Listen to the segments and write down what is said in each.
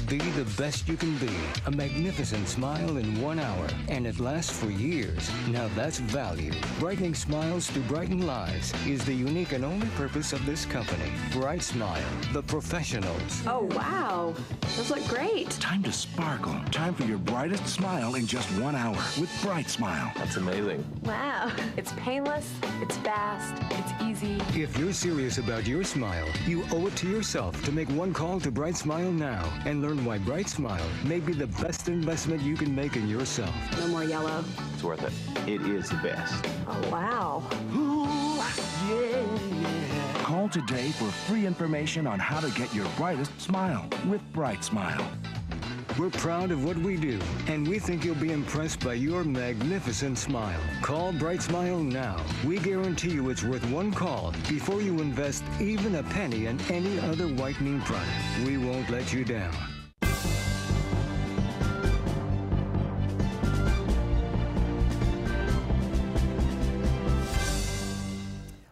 Be the best you can be. A magnificent smile in 1 hour, and it lasts for years. Now that's value. Brightening smiles to brighten lives is the unique and only purpose of this company. Bright Smile, the professionals. Oh, wow. Those look great. Time to sparkle. Time for your brightest smile in just 1 hour with Bright Smile. That's amazing. Wow. It's painless, it's fast, it's easy. If you're serious about your smile, you owe it to yourself to make one call to Bright Smile now and learn why Bright Smile may be the best investment you can make in yourself. No more yellow. It's worth it. It is the best. Oh, wow. Ooh, yeah. Call today for free information on how to get your brightest smile with Bright Smile. We're proud of what we do, and we think you'll be impressed by your magnificent smile. Call Bright Smile now. We guarantee you it's worth one call before you invest even a penny in any other whitening product. We won't let you down.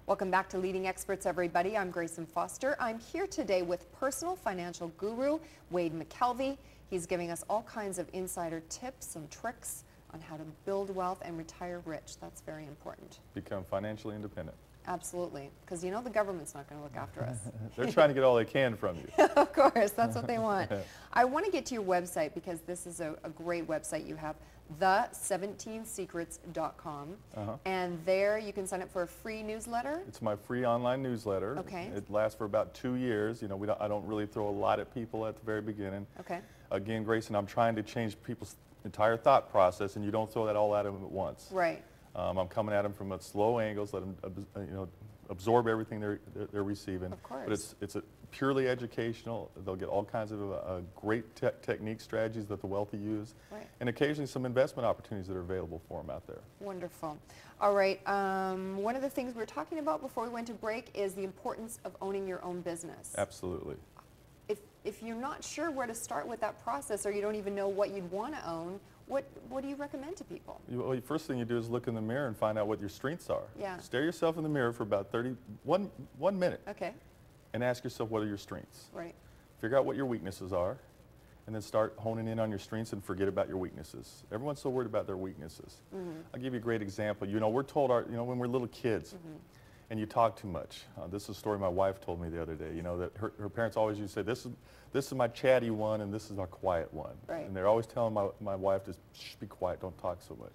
Welcome back to Leading Experts, everybody. I'm Grayson Foster. I'm here today with personal financial guru Wayde Mckelvy. He's giving us all kinds of insider tips and tricks on how to build wealth and retire rich. That's very important. Become financially independent. Absolutely, because you know the government's not going to look after us. They're trying to get all they can from you. Of course, that's what they want. I want to get to your website because this is a great website you have, the17secrets.com. And there you can sign up for a free newsletter. It's my free online newsletter. Okay. It lasts for about 2 years. You know, I don't really throw a lot at people at the very beginning. Okay. Again, Grayson, I'm trying to change people's entire thought process, and you don't throw that all at them at once. Right. I'm coming at them from a slow angles, let them absorb everything they're receiving. Of course. But it's a purely educational. They'll get all kinds of great techniques, strategies that the wealthy use, Right. and occasionally some investment opportunities that are available for them out there. Wonderful. All right. One of the things we were talking about before we went to break is the importance of owning your own business. Absolutely. If you're not sure where to start with that process, or you don't even know what you'd want to own, what do you recommend to people? Well, first thing you do is look in the mirror and find out what your strengths are. Yeah. Stare yourself in the mirror for about 1 minute. Okay. And ask yourself, what are your strengths? Right. Figure out what your weaknesses are, and then start honing in on your strengths and forget about your weaknesses. Everyone's so worried about their weaknesses. I'll give you a great example. You know, we're told when we're little kids, and you talk too much. This is a story my wife told me the other day, you know, that her parents always used to say, this is my chatty one and this is our quiet one. Right. And they're always telling my wife to shh, be quiet, don't talk so much.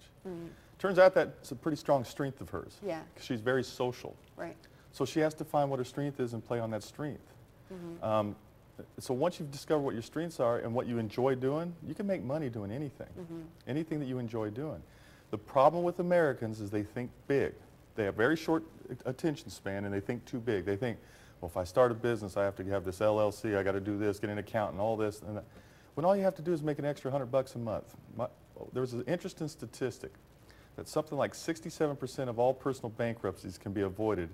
Turns out that's a pretty strong strength of hers. Yeah. 'Cause she's very social. Right. So she has to find what her strength is and play on that strength. So once you've discovered what your strengths are and what you enjoy doing, you can make money doing anything. Anything that you enjoy doing. The problem with Americans is they think big. They have very short attention span and they think too big. They think, well, if I start a business, I have to have this LLC, I got to do this, get an accountant, all this and that. When all you have to do is make an extra $100 a month. There was an interesting statistic that something like 67% of all personal bankruptcies can be avoided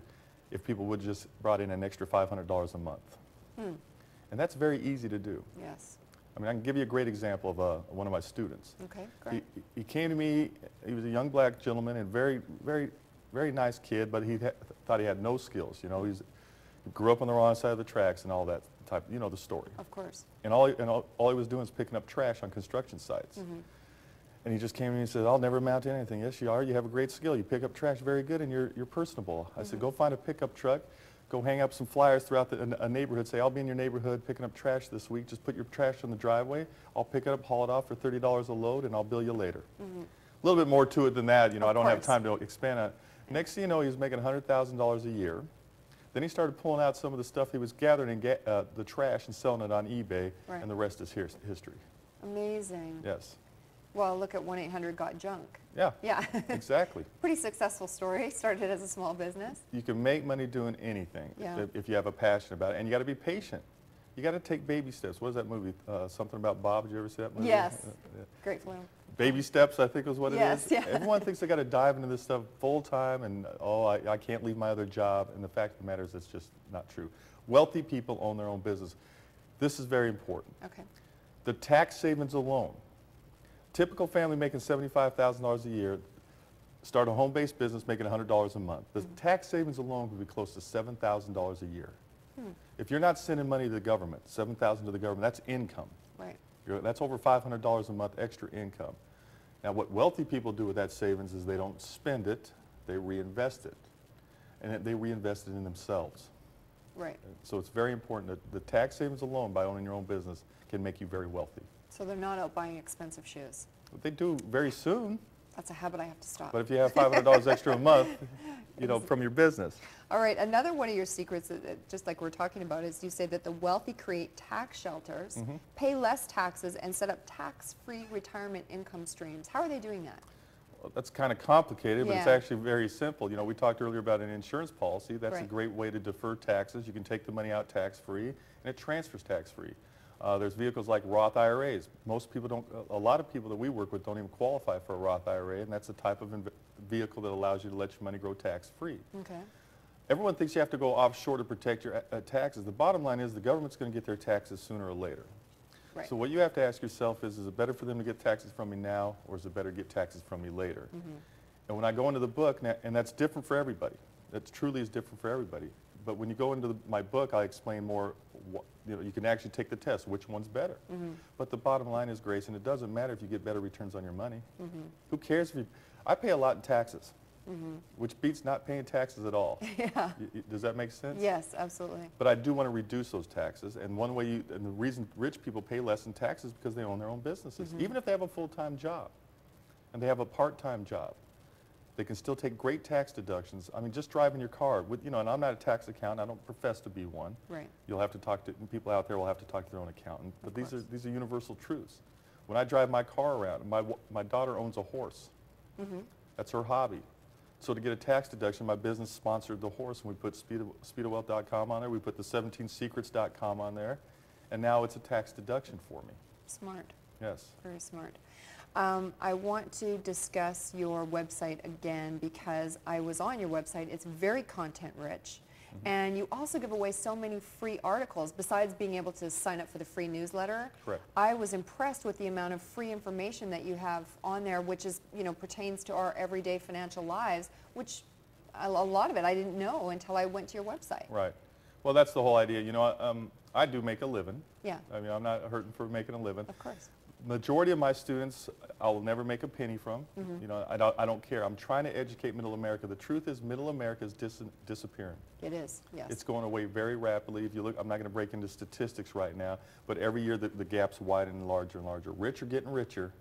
if people would just brought in an extra $500 a month. And that's very easy to do. Yes. I mean, I can give you a great example of one of my students. Okay, great. He came to me, he was a young black gentleman and very, very, very nice kid, but he thought he had no skills. You know, he grew up on the wrong side of the tracks and all that type, you know the story. Of course. And all he was doing was picking up trash on construction sites. And he just came to me and said, I'll never amount to anything. Yes, you are. You have a great skill. You pick up trash very good and you're personable. I said, go find a pickup truck. Go hang up some flyers throughout a neighborhood. Say, I'll be in your neighborhood picking up trash this week. Just put your trash in the driveway. I'll pick it up, haul it off for $30 a load, and I'll bill you later. A little bit more to it than that. You know, I don't have time to expand on it. Next thing you know, he was making $100,000 a year. Then he started pulling out some of the stuff he was gathering in the trash and selling it on eBay, and the rest is history. Amazing. Yes. Well, look at 1-800-GOT-JUNK. Yeah. Yeah. Exactly. Pretty successful story. Started as a small business. You can make money doing anything if you have a passion about it, and you got to be patient. You got to take baby steps. What is that movie? Something About Bob. Did you ever see that movie? Yes. Great film. Baby steps, I think is what it is. Yeah. Everyone thinks they got to dive into this stuff full time, and I can't leave my other job. And the fact of the matter is, it's just not true. Wealthy people own their own business. This is very important. Okay. The tax savings alone. Typical family making $75,000 a year, start a home-based business making $100 a month. The tax savings alone could be close to $7,000 a year. If you're not sending money to the government, $7,000 to the government, that's income. Right. That's over $500 a month extra income. Now, what wealthy people do with that savings is they don't spend it, they reinvest it. And they reinvest it in themselves. Right. So it's very important that the tax savings alone by owning your own business can make you very wealthy. So they're not out buying expensive shoes. But they do very soon. That's a habit I have to stop. But if you have $500 extra a month, from your business. All right, another one of your secrets, just like we're talking about, is you say that the wealthy create tax shelters, pay less taxes, and set up tax-free retirement income streams. How are they doing that? Well, that's kind of complicated, but it's Yeah. actually very simple. We talked earlier about an insurance policy. That's a Right. great way to defer taxes. You can take the money out tax-free, and it transfers tax-free. There's vehicles like Roth IRAs. Most people don't, a lot of people that we work with don't even qualify for a Roth IRA, and that's the type of vehicle that allows you to let your money grow tax-free. Okay. Everyone thinks you have to go offshore to protect your taxes. The bottom line is the government's going to get their taxes sooner or later. Right. So what you have to ask yourself is it better for them to get taxes from me now, or is it better to get taxes from me later? And when I go into the book, and that's different for everybody. That truly is different for everybody. But when you go into my book, I explain more, you can actually take the test, which one's better. But the bottom line is, Grace, and it doesn't matter if you get better returns on your money. Who cares if I pay a lot in taxes, which beats not paying taxes at all. Yeah. Does that make sense? Yes, absolutely. But I do want to reduce those taxes, and one way and the reason rich people pay less in taxes is because they own their own businesses. Even if they have a full-time job and they have a part-time job, they can still take great tax deductions. I mean, just driving your car, and I'm not a tax accountant, I don't profess to be one. Right. You'll have to talk to, people out there will have to talk to their own accountant. But these are universal truths. When I drive my car around, my daughter owns a horse. That's her hobby. So to get a tax deduction, my business sponsored the horse, and we put speedofwealth.com on there, we put the 17secrets.com on there, and now it's a tax deduction for me. Smart. Yes. Very smart. I want to discuss your website again because I was on your website. It's very content rich. And you also give away so many free articles. Besides being able to sign up for the free newsletter, Correct. I was impressed with the amount of free information that you have on there, which is, pertains to our everyday financial lives, which a lot of it I didn't know until I went to your website. Right. Well, that's the whole idea. I do make a living. Yeah. I mean, I'm not hurting for making a living. Of course. Majority of my students, I will never make a penny from. I don't care. I'm trying to educate Middle America. The truth is, Middle America is disappearing. It is, yes. It's going away very rapidly. If you look, I'm not going to break into statistics right now, but every year the gap's widening larger and larger. Rich are getting richer,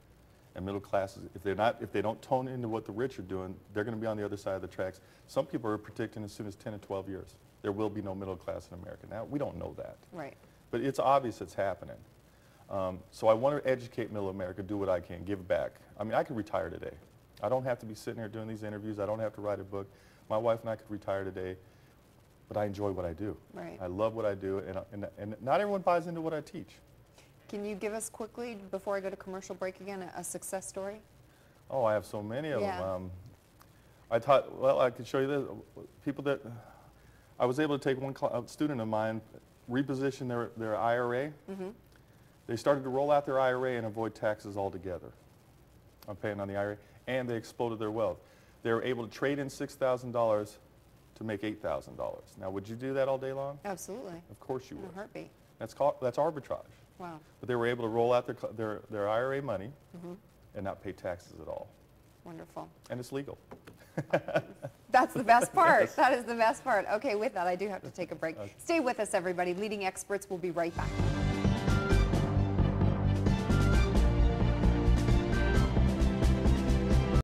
and middle classes, if they don't tone into what the rich are doing, they're going to be on the other side of the tracks. Some people are predicting as soon as 10 and 12 years there will be no middle class in America. Now, we don't know that. Right. But it's obvious it's happening. So I want to educate Middle America, do what I can, give back. I mean, I could retire today. I don't have to be sitting here doing these interviews. I don't have to write a book. My wife and I could retire today, but I enjoy what I do. Right. I love what I do, and not everyone buys into what I teach. Can you give us quickly, before I go to commercial break again, a success story? Oh, I have so many of Yeah. them. I can show you this. People that, I was able to take a student of mine, reposition their IRA. They started to roll out their IRA and avoid taxes altogether. I'm paying on the IRA, and they exploded their wealth. They were able to trade in $6,000 to make $8,000. Now, would you do that all day long? Absolutely. Of course you In a would. heartbeat. That's arbitrage. Wow. But they were able to roll out their IRA money and not pay taxes at all. Wonderful. And it's legal. That's the best part. Yes. That is the best part. Okay, with that, I do have to take a break. Okay. Stay with us, everybody. Leading Experts will be right back.